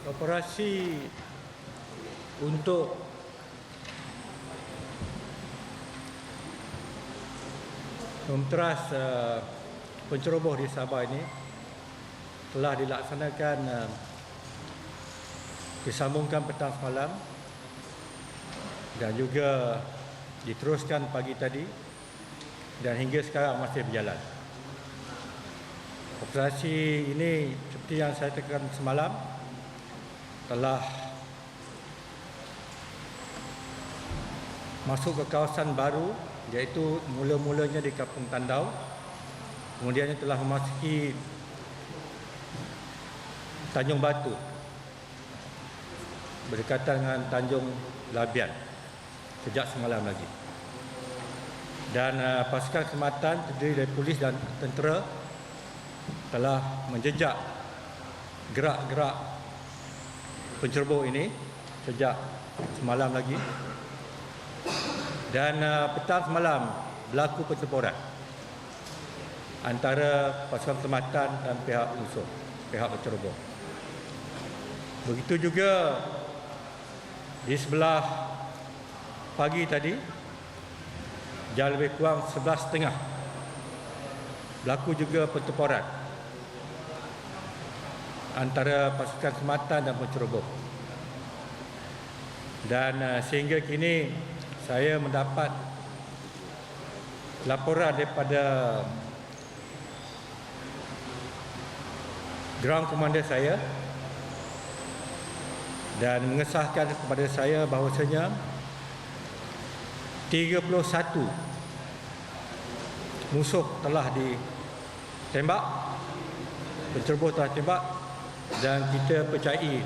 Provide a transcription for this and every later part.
operasi untuk memeteras penceroboh di Sabah ini telah dilaksanakan, disambungkan petang semalam dan juga diteruskan pagi tadi dan hingga sekarang masih berjalan. Operasi ini seperti yang saya tekankan semalam telah masuk ke kawasan baru, iaitu mula-mulanya di Kampung Tandau, kemudiannya telah memasuki Tanjung Batu berdekatan dengan Tanjung Labian sejak semalam lagi. Dan pasukan khidmatan terdiri dari polis dan tentera telah menjejak gerak-gerak penceroboh ini sejak semalam lagi. Dan petang semalam berlaku pertempuran antara pasukan khidmatan dan pihak musuh, pihak penceroboh. Begitu juga di sebelah pagi tadi, jam lebih kurang 11.30 berlaku juga pertempuran antara pasukan khidmatan dan penceroboh. Dan sehingga kini saya mendapat laporan daripada ground commander saya dan mengesahkan kepada saya bahawasanya 31 musuh telah ditembak, penceroboh telah ditembak, dan kita percayai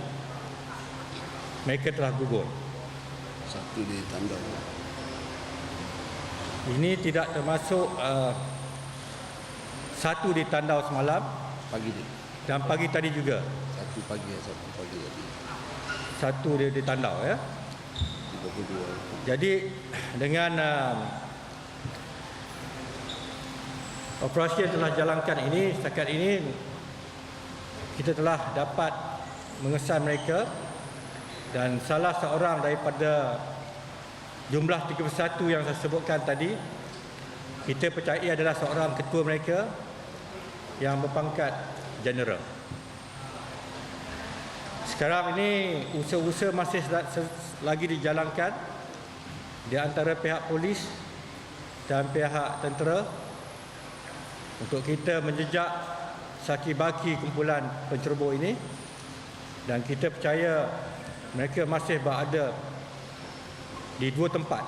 mereka telah gugur. Satu di Tandau. Ini tidak termasuk satu di Tandau semalam Pagi ni. dan pagi tadi juga. Satu pagi tadi. Satu di Tandau, ya. 32. Jadi dengan operasi yang telah jalankan ini, setakat ini kita telah dapat mengesan mereka, dan salah seorang daripada jumlah 31 yang saya sebutkan tadi, kita percayai adalah seorang ketua mereka yang berpangkat jeneral. Sekarang ini usaha-usaha masih lagi dijalankan di antara pihak polis dan pihak tentera untuk kita menjejak saki-baki kumpulan penceroboh ini, dan kita percaya mereka masih berada di dua tempat.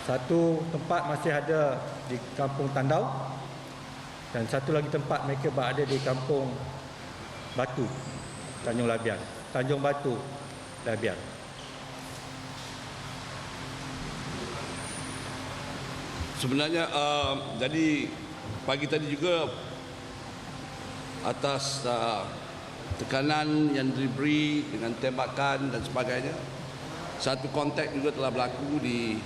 Satu tempat masih ada di Kampung Tandau dan satu lagi tempat mereka berada di Kampung Batu, Tanjung Batu, Labian. Sebenarnya jadi pagi tadi juga atas tekanan yang diberi dengan tembakan dan sebagainya, satu kontak juga telah berlaku di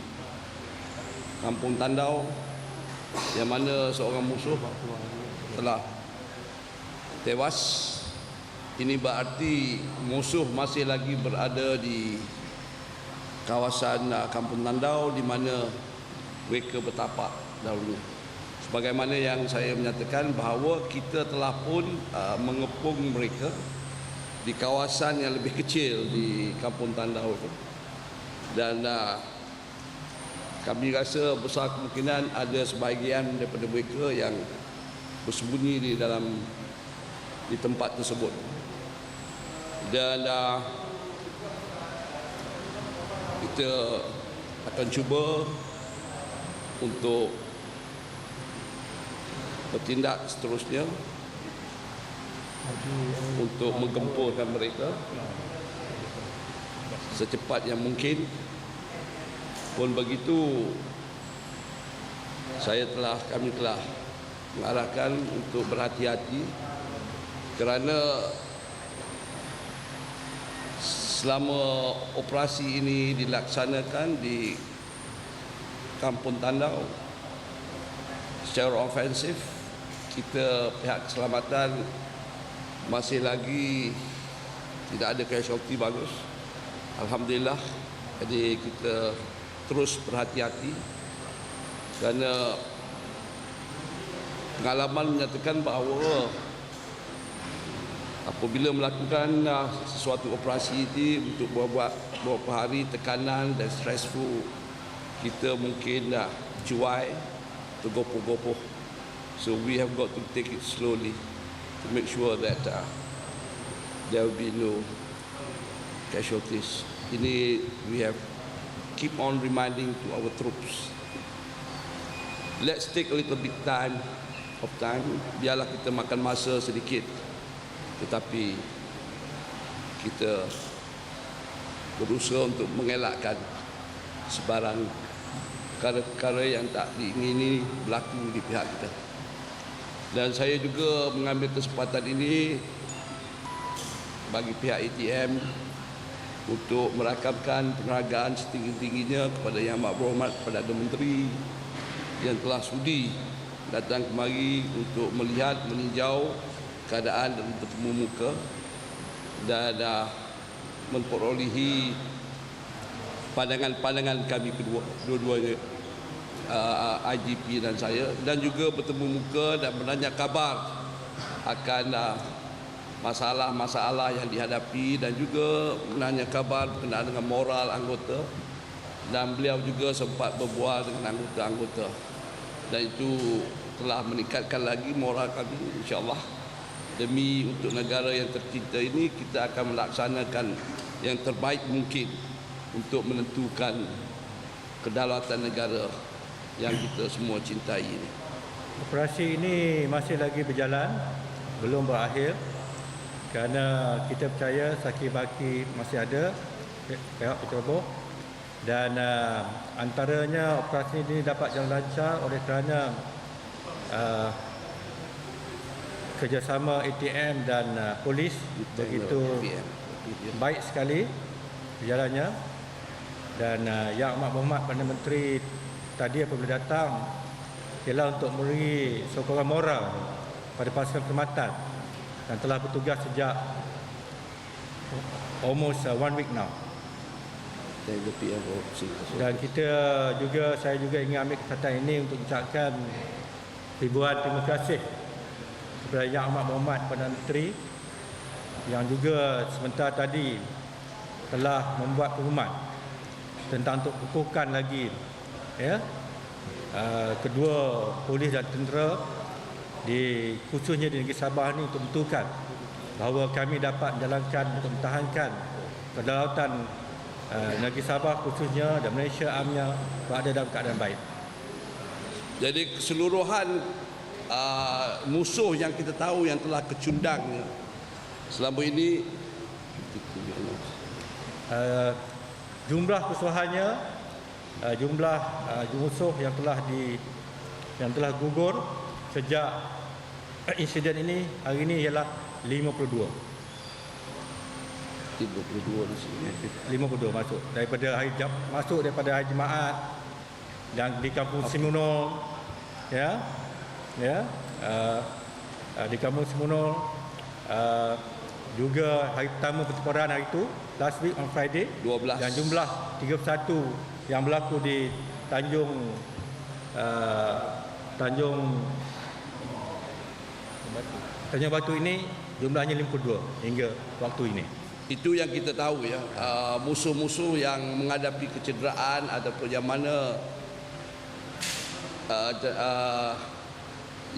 Kampung Tandau yang mana seorang musuh telah tewas. Ini berarti musuh masih lagi berada di kawasan Kampung Tandau di mana mereka bertapak dahulu. Sebagaimana yang saya menyatakan bahawa kita telah pun mengepung mereka di kawasan yang lebih kecil di Kampung Tandau itu. Dan kami rasa besar kemungkinan ada sebahagian daripada mereka yang bersembunyi di tempat tersebut. Dan kita akan cuba untuk bertindak seterusnya untuk menggempurkan mereka secepat yang mungkin. Pun begitu, kami telah mengarahkan untuk berhati-hati, kerana selama operasi ini dilaksanakan di Kampung Tandau secara ofensif, kita pihak keselamatan masih lagi tidak ada casualty bagus. Alhamdulillah. Jadi kita terus berhati-hati kerana pengalaman menyatakan bahawa apabila melakukan sesuatu operasi ini untuk beberapa hari tekanan dan stressful, kita mungkin cuai, tergopoh-gopoh. So we have got to take it slowly to make sure that there will be no casualties. Ini we have keep on reminding to our troops. Let's take a little bit time. Biarlah kita makan masa sedikit, tetapi kita berusaha untuk mengelakkan sebarang perkara-perkara yang tak diingini berlaku di pihak kita. Dan saya juga mengambil kesempatan ini bagi pihak ATM untuk merakamkan penghargaan setinggi-tingginya kepada Yang Amat Berhormat Perdana Menteri yang telah sudi datang kemari untuk melihat, meninjau keadaan dan bertemu muka dan memperolehi pandangan-pandangan kami dua-duanya, IGP dan saya, dan juga bertemu muka dan menanya kabar akan masalah-masalah yang dihadapi dan juga menanya kabar berkenaan dengan moral anggota, dan beliau juga sempat berbual dengan anggota-anggota, dan itu telah meningkatkan lagi moral kami. InsyaAllah demi untuk negara yang tercinta ini, kita akan melaksanakan yang terbaik mungkin untuk menentukan kedaulatan negara yang kita semua cintai ini. Operasi ini masih lagi berjalan, belum berakhir, kerana kita percaya saki-baki masih ada pihak penceroboh, dan antaranya operasi ini dapat jalan lancar oleh kerana kerjasama ATM dan polis begitu baik sekali berjalannya. Dan Yang Amat Berhormat Perdana Menteri tadi apabila datang ialah untuk memberi sokongan moral pada pasukan perkhidmatan dan telah bertugas sejak almost 1 week now. Dan saya juga ingin ambil kesempatan ini untuk ucapkan ribuan terima kasih kepada Yang Amat Berhormat Perdana Menteri yang juga sebentar tadi telah membuat pengumuman tentang untuk kukuhkan lagi kedua polis dan tentera khususnya di negeri Sabah ini, untuk menentukan bahawa kami dapat menjalankan untuk mempertahankan kedaulatan negeri Sabah khususnya dan Malaysia amnya berada dalam keadaan baik. Jadi keseluruhan musuh yang kita tahu yang telah kecundang selama ini, jumlah keseluruhannya, jumlah musuh yang telah gugur sejak insiden ini hari ini ialah 52 di sini. 52 daripada hari Jumaat dan di kampung Simunul, di kampung Simunul, juga hari pertama pertempuran hari itu last week on Friday 12, dan jumlah 31 yang berlaku di Tanjung Batu ini jumlahnya 52 hingga waktu ini. Itu yang kita tahu ya. Musuh-musuh yang menghadapi kecederaan ataupun yang mana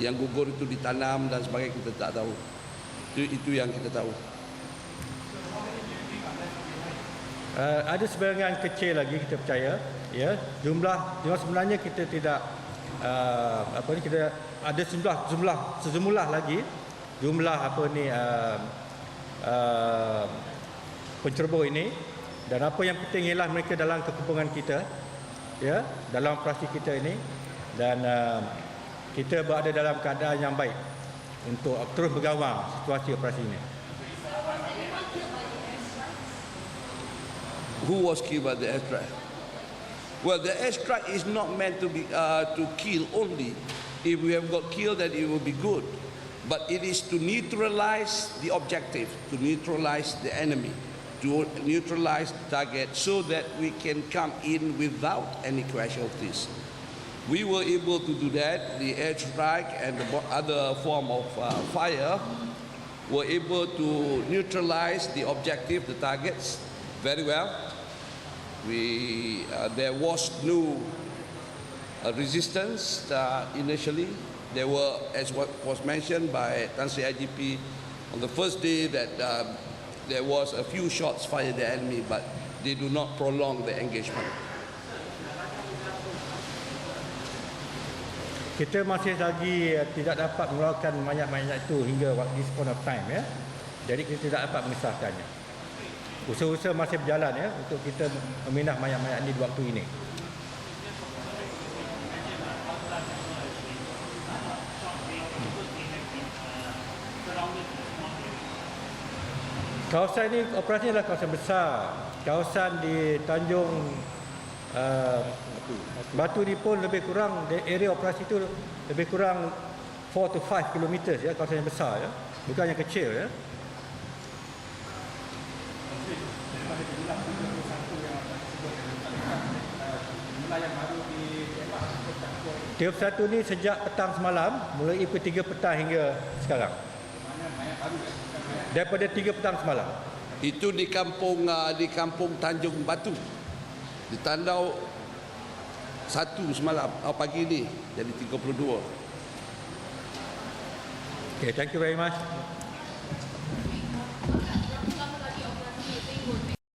yang gugur itu ditanam dan sebagainya, kita tak tahu. Itu yang kita tahu. Ada sebahagian kecil lagi kita percaya, ya, jumlah sebenarnya kita tidak kita ada sejumlah lagi jumlah penceroboh ini, dan apa yang penting ialah mereka dalam kekumpulan kita, ya, dalam operasi kita ini, dan kita berada dalam keadaan yang baik untuk terus bergawang situasi operasi ini. Who was killed by the airstrike? Well, the airstrike is not meant to be to kill only. If we have got killed, then it will be good. but it is to neutralize the objective, to neutralize the enemy, to neutralize the target so that we can come in without any casualties. We were able to do that. The airstrike and the other form of fire were able to neutralize the objective, the targets, very well. There was no resistance initially. There were, as what was mentioned by Tan Sri IGP on the first day, that there was a few shots fired at the enemy, but they do not prolong the engagement. Kita masih lagi tidak dapat mengeluarkan mayat-mayat itu hingga this point of time, ya. Jadi kita tidak dapat mengesahkannya. Usaha-usaha masih berjalan, ya, untuk kita memindah mayat-mayat ini di waktu ini. Kawasan ini, operasi adalah kawasan besar. Kawasan di Tanjung Batu ni pun lebih kurang, area operasi itu lebih kurang 4 to 5 km, ya, kawasan yang besar, ya, bukan yang kecil, ya. Tiap satu ni sejak petang semalam, mulai pukul 3 petang hingga sekarang. Daripada 3 petang semalam. Itu di kampung Tanjung Batu, di Tandau 1 semalam, pagi ini jadi 32. Okay, thank you very much.